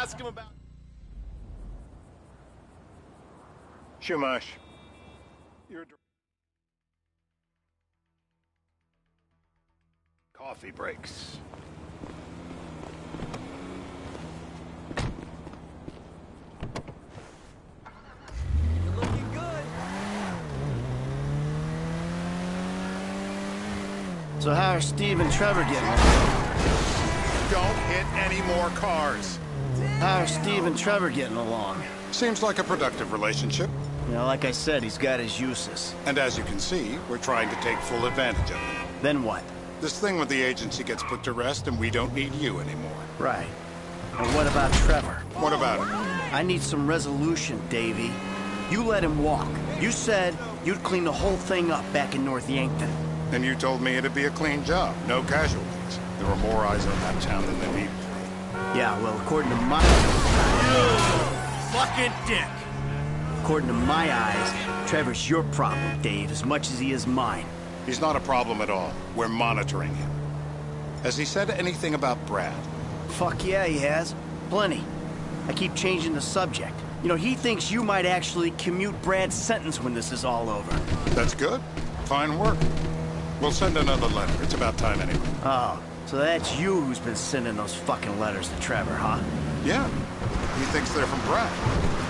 Ask him about... Shumash. You're... Coffee breaks. You're looking good. So how are Steve and Trevor getting along? Don't hit any more cars. How are Steve and Trevor getting along? Seems like a productive relationship. You know, like I said, he's got his uses. And as you can see, we're trying to take full advantage of it. Then what? This thing with the agency gets put to rest and we don't need you anymore. Right. And what about Trevor? What about it? I need some resolution, Davey. You let him walk. You said you'd clean the whole thing up back in North Yankton. And you told me it'd be a clean job, no casualties. There were more eyes on that town than there needed to be. Yeah, well, according to my... Fucking dick! According to my eyes, Trevor's your problem, Dave, as much as he is mine. He's not a problem at all. We're monitoring him. Has he said anything about Brad? Fuck yeah, he has. Plenty. I keep changing the subject. You know, he thinks you might actually commute Brad's sentence when this is all over. That's good. Fine work. We'll send another letter. It's about time anyway. Oh, so that's you who's been sending those fucking letters to Trevor, huh? Yeah. He thinks they're from Brad,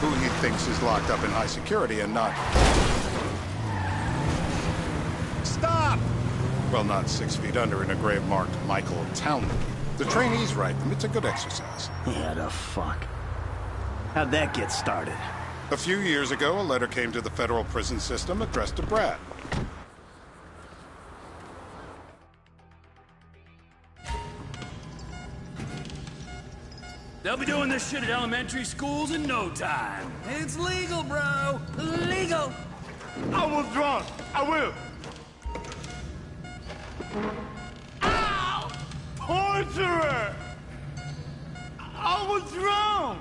who he thinks is locked up in high security and not... Stop! Well, not 6 feet under in a grave marked Michael Townley. The trainees write them. It's a good exercise. Yeah, the fuck. How'd that get started? A few years ago, a letter came to the federal prison system addressed to Brad. They'll be doing this shit at elementary schools in no time. It's legal, bro. Legal. I was drunk. I will. Ow! Torturer! I was drunk!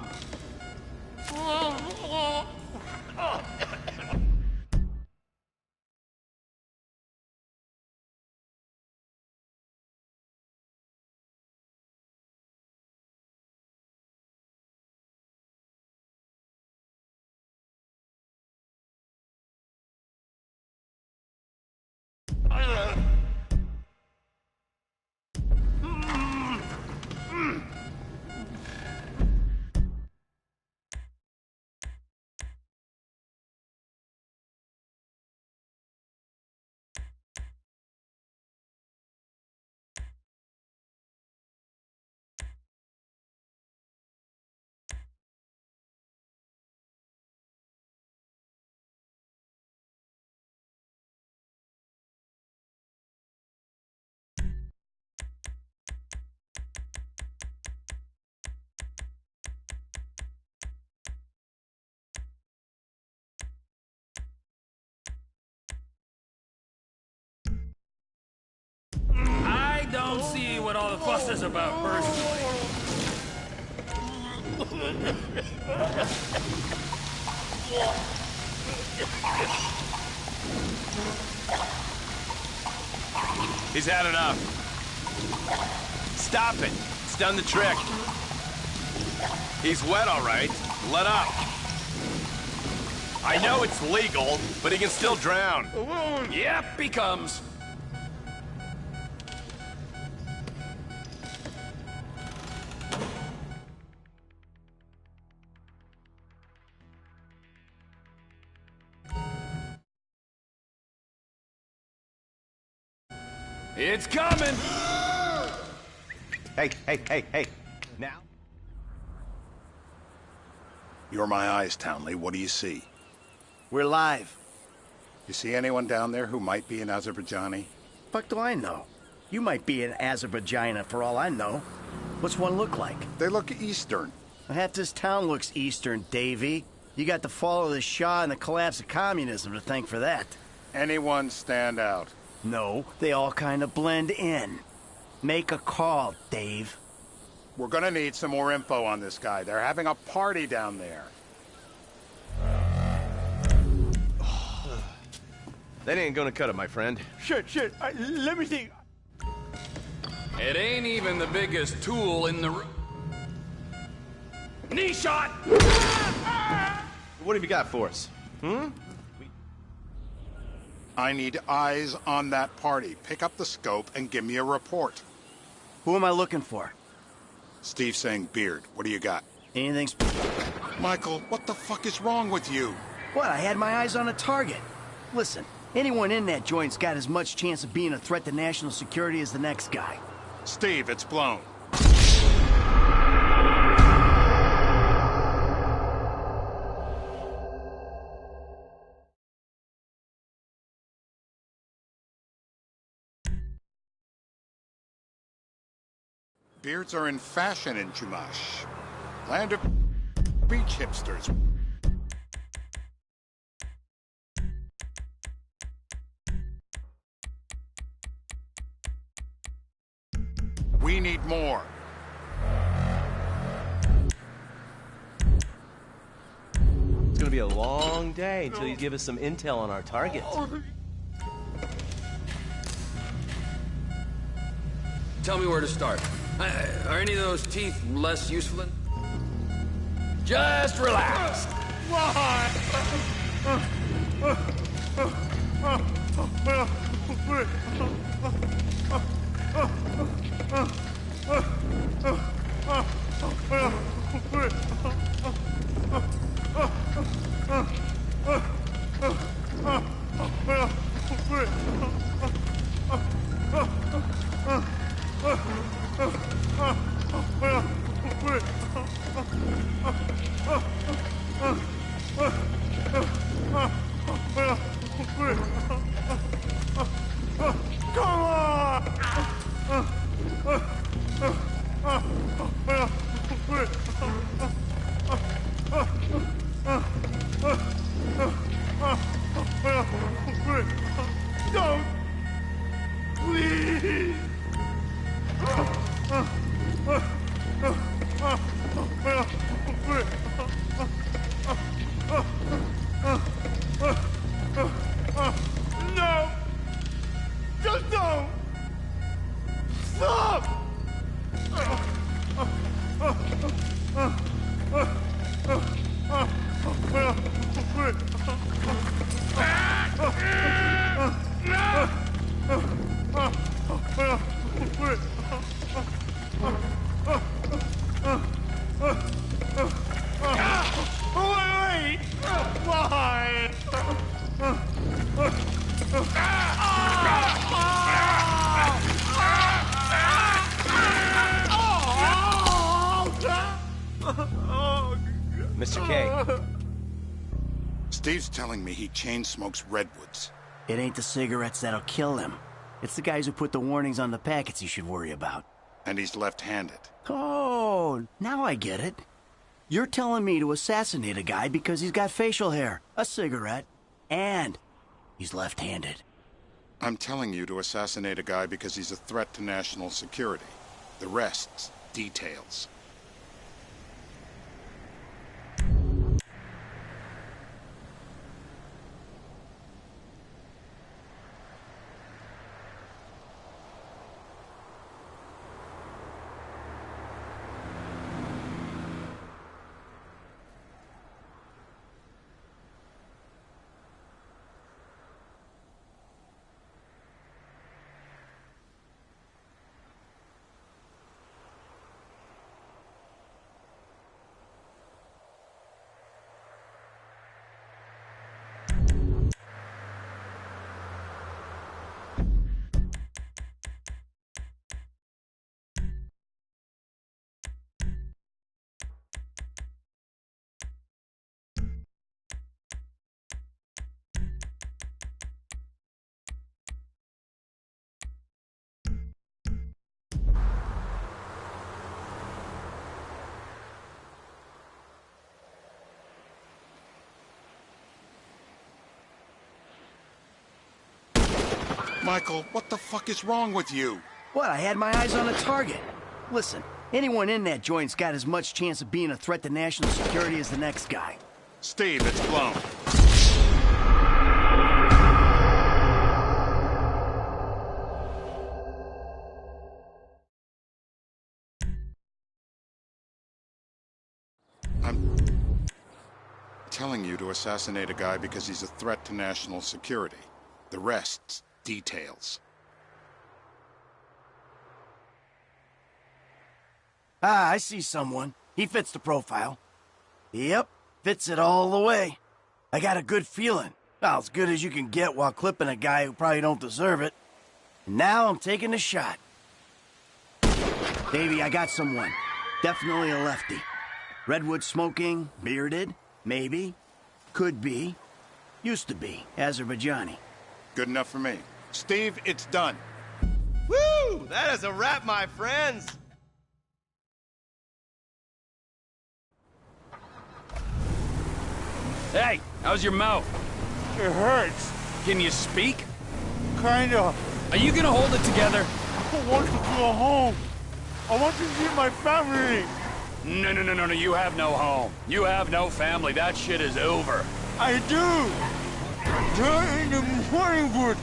I don't see what all the fuss is about, personally. He's had enough. Stop it. It's done the trick. He's wet, all right. Let up. I know it's legal, but he can still drown. Yep, he comes. It's coming! Hey. Now? You're my eyes, Townley. What do you see? We're live. You see anyone down there who might be an Azerbaijani? Fuck do I know? You might be an Azerbaijana for all I know. What's one look like? They look Eastern. Half this town looks Eastern, Davy. You got the fall of the Shah and the collapse of communism to thank for that. Anyone stand out? No, they all kind of blend in. Make a call, Dave. We're gonna need some more info on this guy. They're having a party down there. That ain't gonna cut it, my friend. Shit. Let me think. It ain't even the biggest tool in the room. Knee shot! What have you got for us? I need eyes on that party. Pick up the scope and give me a report. Who am I looking for? Steve saying Beard. What do you got? Anything Michael, what the fuck is wrong with you? What? I had my eyes on a target. Listen, anyone in that joint's got as much chance of being a threat to national security as the next guy. Steve, it's blown. Beards are in fashion in Chumash. Land of beach hipsters. We need more. It's gonna be a long day until you give us some intel on our targets. Tell me where to start. Are any of those teeth less useful than... Just relax. Don't! Please! No! Just don't! Stop! Wait! Why? Mr. K. Steve's telling me he chain smokes redwoods. It ain't the cigarettes that'll kill him. It's the guys who put the warnings on the packets you should worry about. And he's left-handed. Oh, now I get it. You're telling me to assassinate a guy because he's got facial hair, a cigarette, and he's left-handed. I'm telling you to assassinate a guy because he's a threat to national security. The rest's details. Michael, what the fuck is wrong with you? What? I had my eyes on a target. Listen, anyone in that joint's got as much chance of being a threat to national security as the next guy. Steve, it's blown. I'm telling you to assassinate a guy because he's a threat to national security. The rest's details. Ah, I see someone. He fits the profile. Yep, fits it all the way. I got a good feeling. Well, as good as you can get while clipping a guy who probably don't deserve it. Now I'm taking the shot. Davey, I got someone. Definitely a lefty. Redwood smoking, bearded, maybe. Could be. Used to be. Azerbaijani. Good enough for me. Steve, it's done. Woo! That is a wrap, my friends. Hey, how's your mouth? It hurts. Can you speak? Kinda. Are you gonna hold it together? I want to go home. I want to see my family. No, you have no home. You have no family. That shit is over. I do. They're in the morning wood.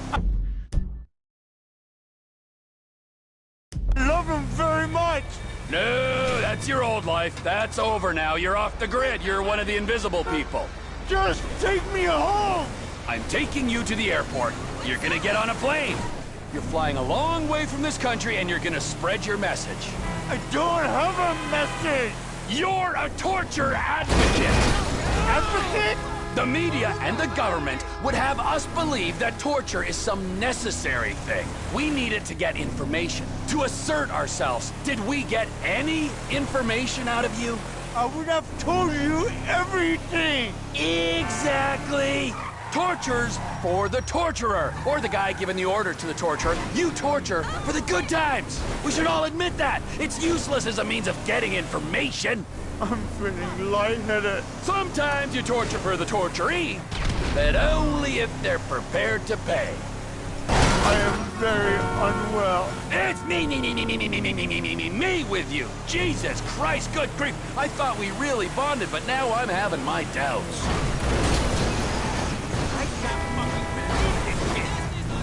I love them very much. No, that's your old life. That's over now. You're off the grid. You're one of the invisible people. Just take me home. I'm taking you to the airport. You're gonna get on a plane. You're flying a long way from this country and you're gonna spread your message. I don't have a message. You're a torture advocate! Advocate? The media and the government would have us believe that torture is some necessary thing. We need it to get information, to assert ourselves. Did we get any information out of you? I would have told you everything. Exactly! Torture's for the torturer, or the guy giving the order to the torturer. You torture for the good times. We should all admit that. It's useless as a means of getting information. I'm feeling lightheaded. Sometimes you torture for the torturee, but only if they're prepared to pay. I am very unwell. It's me with you. Jesus Christ, good grief. I thought we really bonded, but now I'm having my doubts.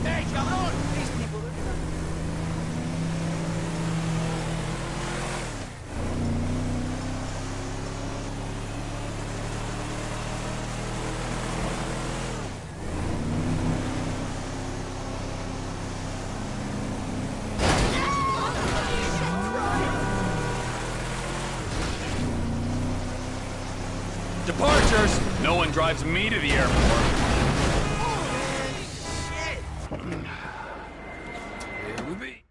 Hey, cabrón! These people are... Departures! No one drives me to the airport. Here we be.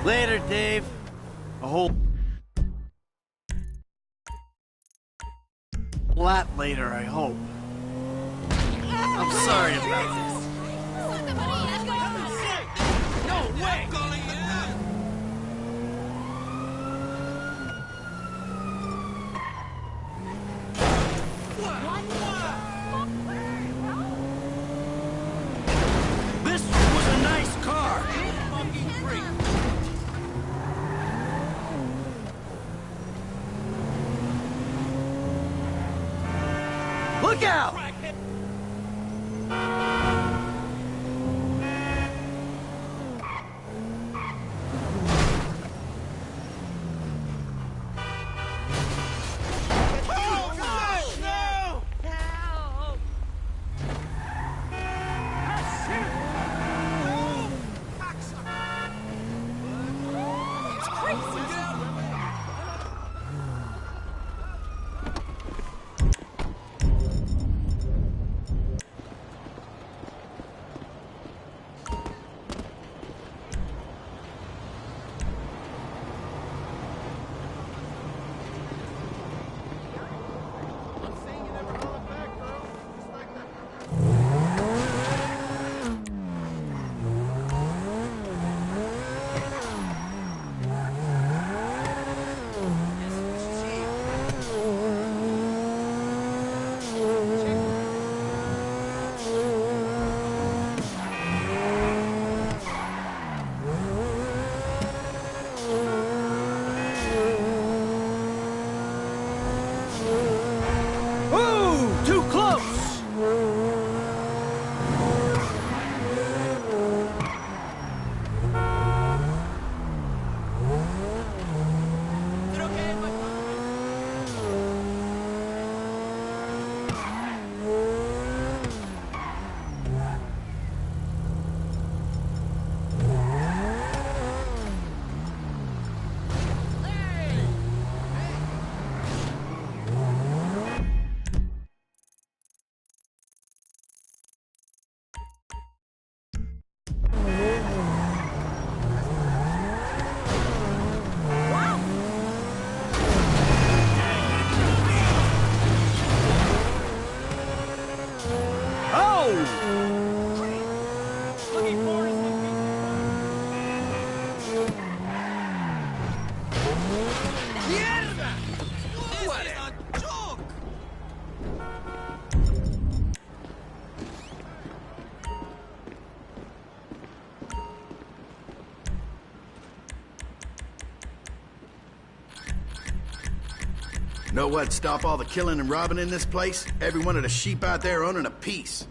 Later, Dave. A whole lot later, I hope. I'm sorry about this. No way! This was a nice car. Look out! Know what'd stop all the killing and robbing in this place? Every one of the sheep out there owning a piece.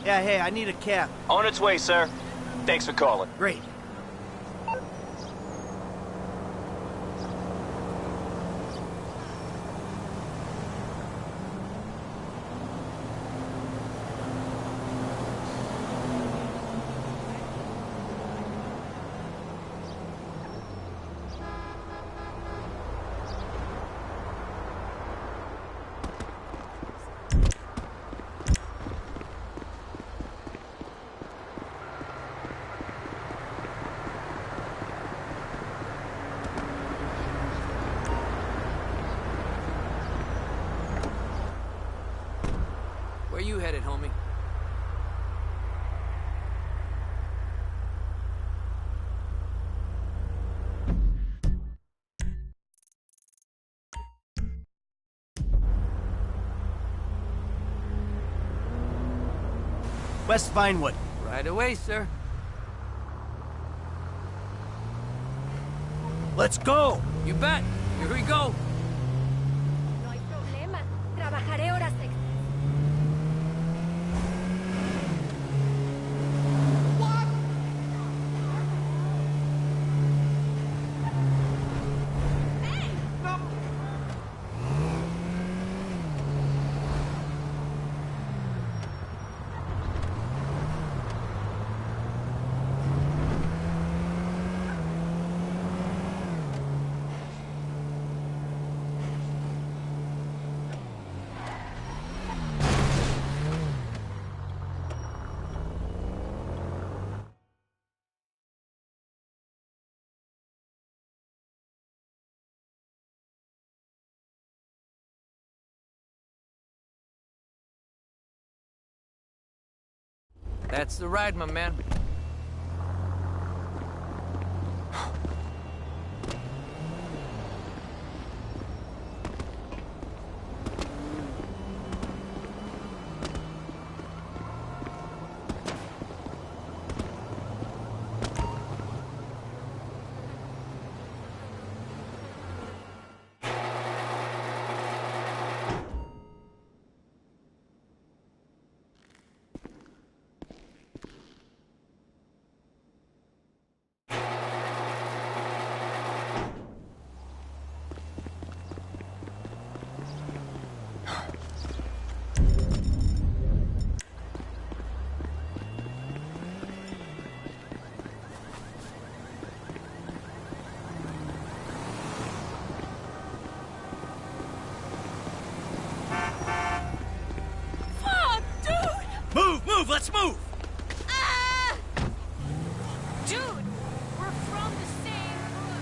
Yeah, hey, I need a cab. On its way, sir. Thanks for calling. Great. Where you headed, homie? West Vinewood. Right away, sir. Let's go! You bet. Here we go. No hay problema. Trabajaré horas extras. That's the ride, my man. move, let's move! Ah! Dude, we're from the same hood.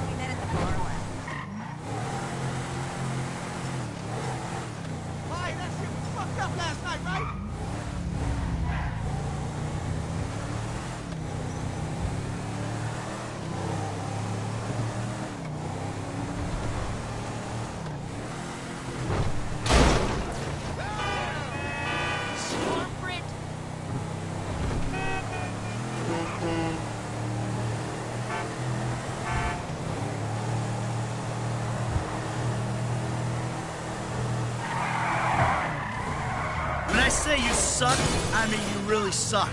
We met at the bar last night. Hey, that shit was fucked up last night, right? Stormfront. When I say you suck, I mean you really suck.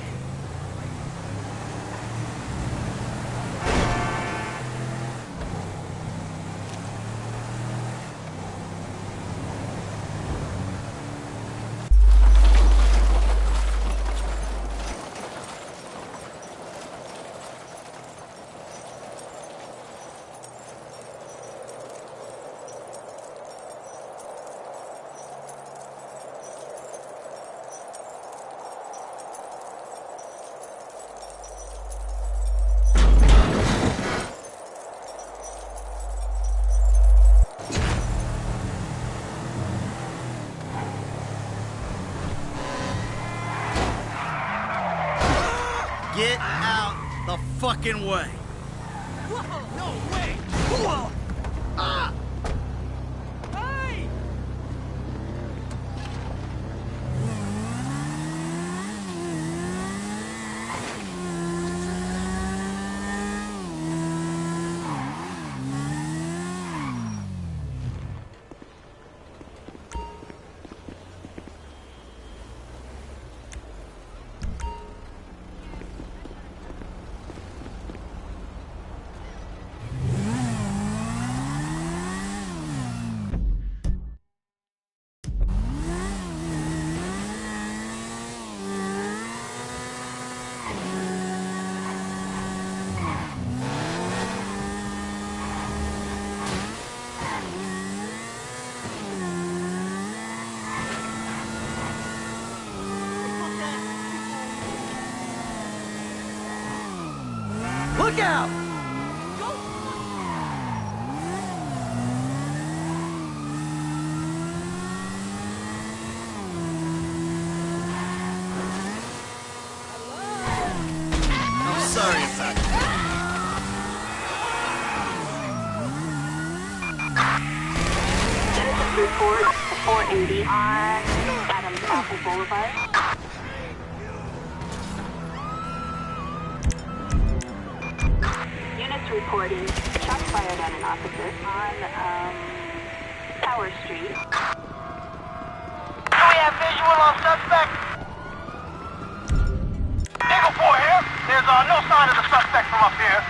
Get out the fucking way. Whoa, no way! Whoa! Ah! Hey! Look out! I'm sorry about Genesis report 480 on Adams Apple Boulevard. Units reporting shots fired on an officer on Tower Street. Do we have visual on suspect? Eagle 4 here. There's no sign of the suspect from up here.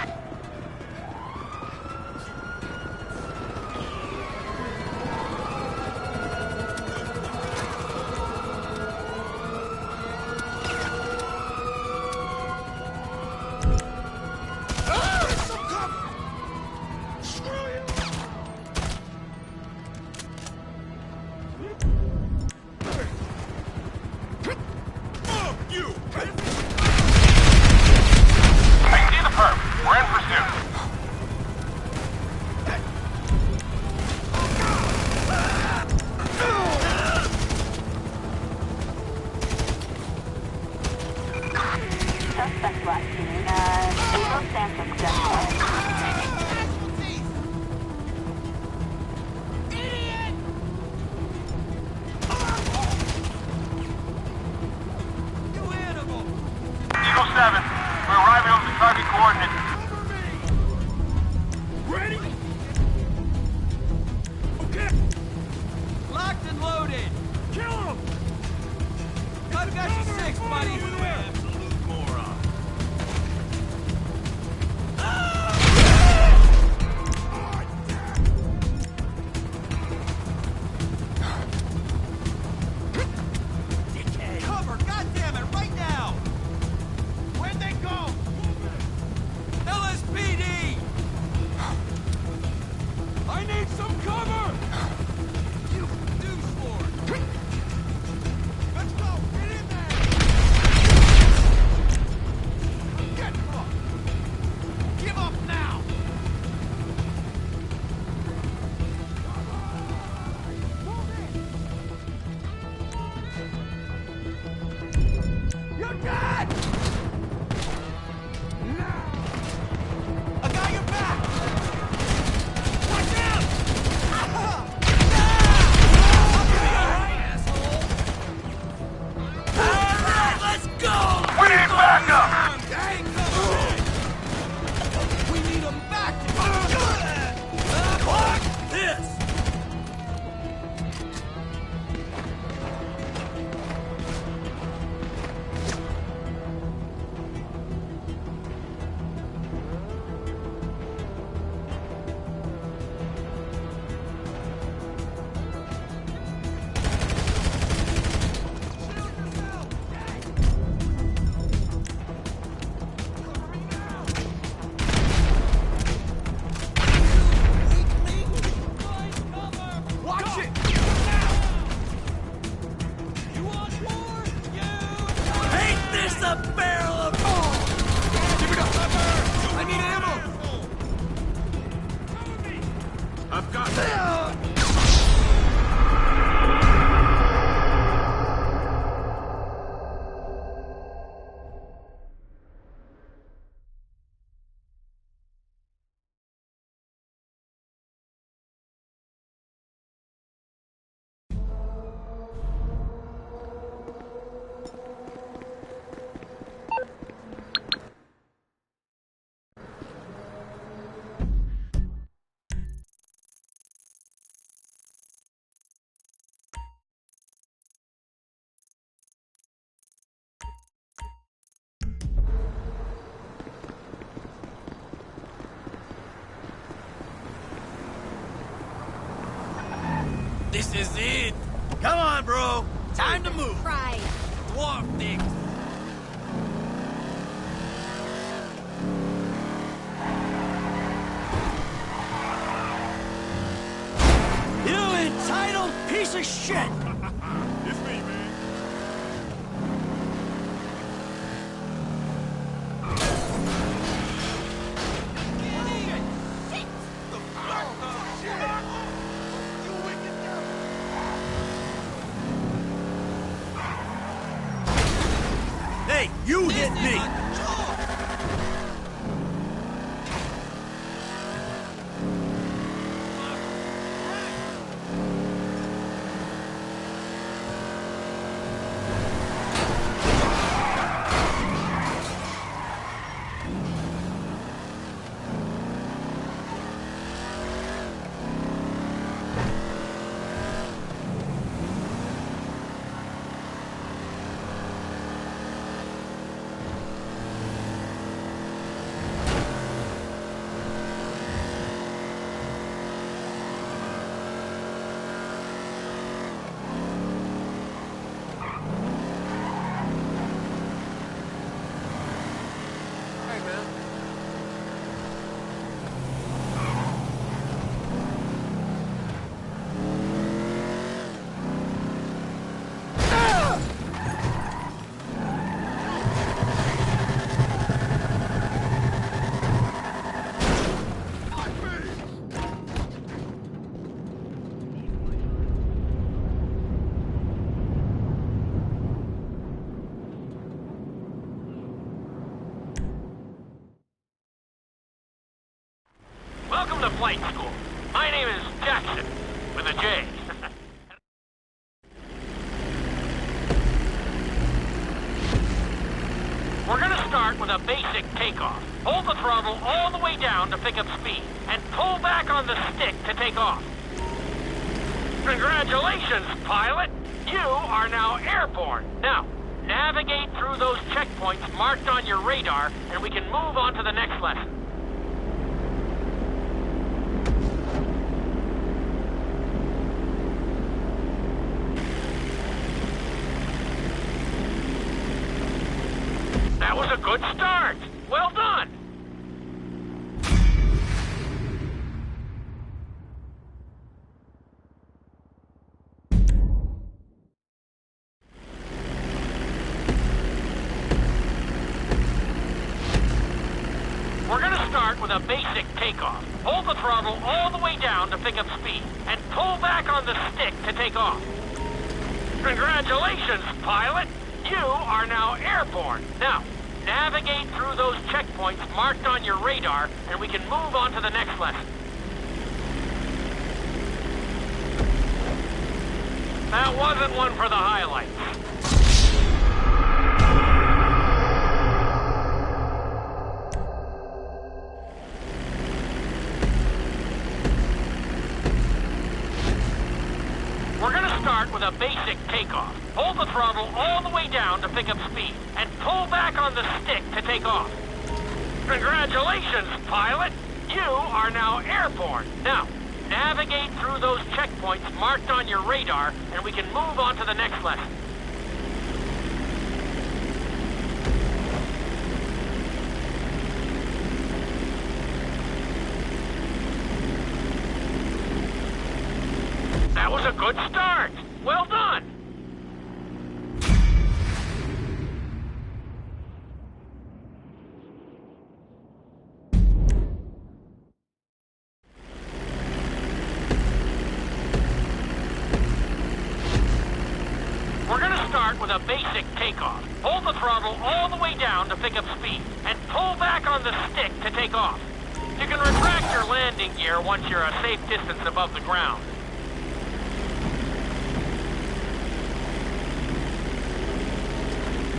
Suspect last seen Los Santos Central. Eagle 7, we're arriving on the target coordinates. Ready? Okay. Locked and loaded. Kill him! Cut got you 6, buddy. Absolute moron. This is it. Come on, bro. Time to move. Right. Dwarf dick. You entitled piece of shit! It's me, man. Hey, you hit me! Welcome to flight school. My name is Jackson, with a J. We're gonna start with a basic takeoff. Hold the throttle all the way down to pick up speed, and pull back on the stick to take off. Congratulations, pilot! You are now airborne. Now, navigate through those checkpoints marked on your radar, and we can move on to the next lesson. That was a good start. Well done. We're going to start with a basic takeoff. Hold the throttle all the way down to pick up speed, and pull back on the stick to take off. Congratulations, pilot! You are now airborne. Now, navigate through those checkpoints marked on your radar, and we can move on to the next lesson. That wasn't one for the highlights. We're gonna start with a basic takeoff. Hold the throttle all the way down to pick up speed, and pull back on the stick to take off. Congratulations, pilot! You are now airborne. Now, navigate through those checkpoints marked on your radar, and we can move on to the next lesson. That was a good start. Well done. We're going to start with a basic takeoff. Hold the throttle all the way down to pick up speed, and pull back on the stick to take off. You can retract your landing gear once you're a safe distance above the ground.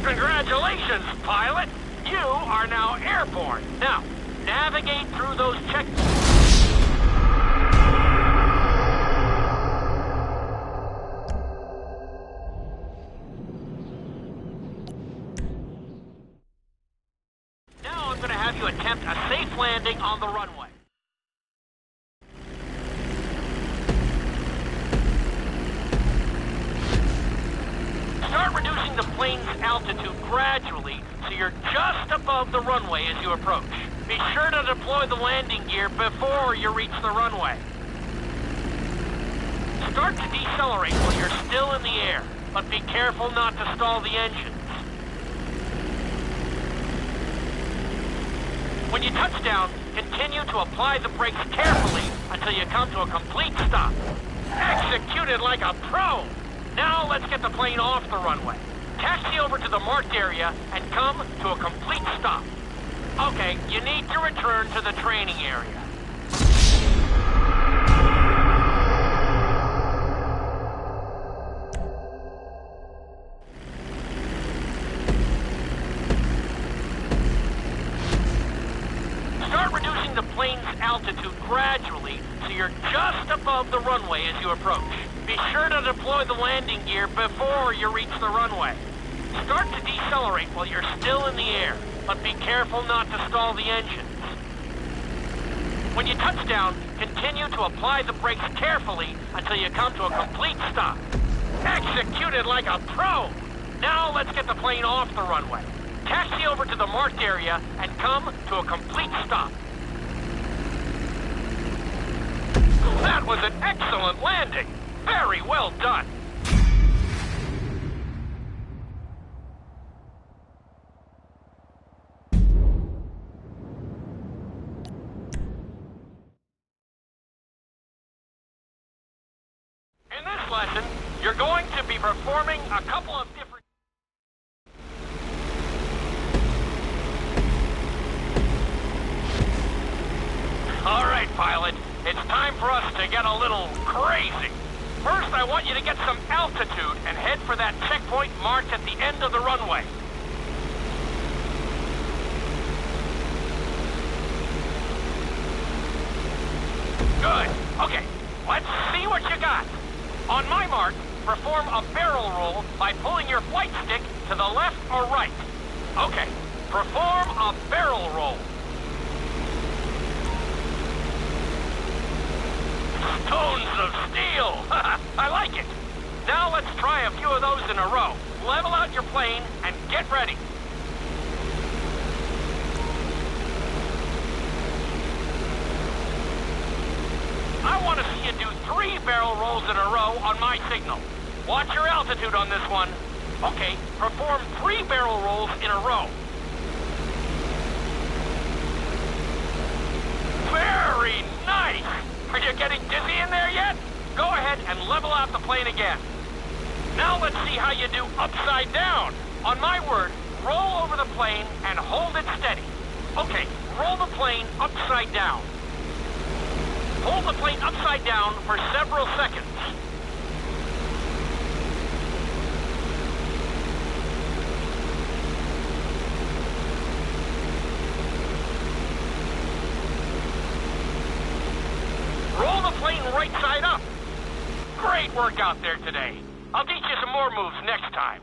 Congratulations, pilot! You are now airborne. Now, navigate through those checkpoints. Now I'm going to have you attempt a safe landing on the runway. reducing the plane's altitude gradually so you're just above the runway as you approach. Be sure to deploy the landing gear before you reach the runway. Start to decelerate while you're still in the air, but be careful not to stall the engines. When you touch down, continue to apply the brakes carefully until you come to a complete stop. Executed like a pro! Now let's get the plane off the runway. Taxi over to the marked area and come to a complete stop. Okay, you need to return to the training area. Start reducing the plane's altitude gradually so you're just above the runway as you approach. Be sure to deploy the landing gear before you reach the runway. Start to decelerate while you're still in the air, but be careful not to stall the engines. When you touch down, continue to apply the brakes carefully until you come to a complete stop. Executed like a pro! Now let's get the plane off the runway. Taxi over to the marked area and come to a complete stop. That was an excellent landing! Very well done! In this lesson, you're going to be performing a couple of different... All right, pilot. It's time for us to get a little crazy. First, I want you to get some altitude and head for that checkpoint marked at the end of the runway. Good. Okay, let's see what you got. On my mark, perform a barrel roll by pulling your flight stick to the left or right. Okay, perform a barrel roll. Stones of steel! I like it! Now let's try a few of those in a row. Level out your plane and get ready. I want to see you do 3 barrel rolls in a row on my signal. Watch your altitude on this one. Okay, perform 3 barrel rolls in a row. Very nice! Are you getting dizzy in there yet? Go ahead and level out the plane again. Now let's see how you do upside down. On my word, roll over the plane and hold it steady. Okay, roll the plane upside down. Hold the plane upside down for several seconds. Roll the plane right side up. Great work out there today. I'll teach you some more moves next time.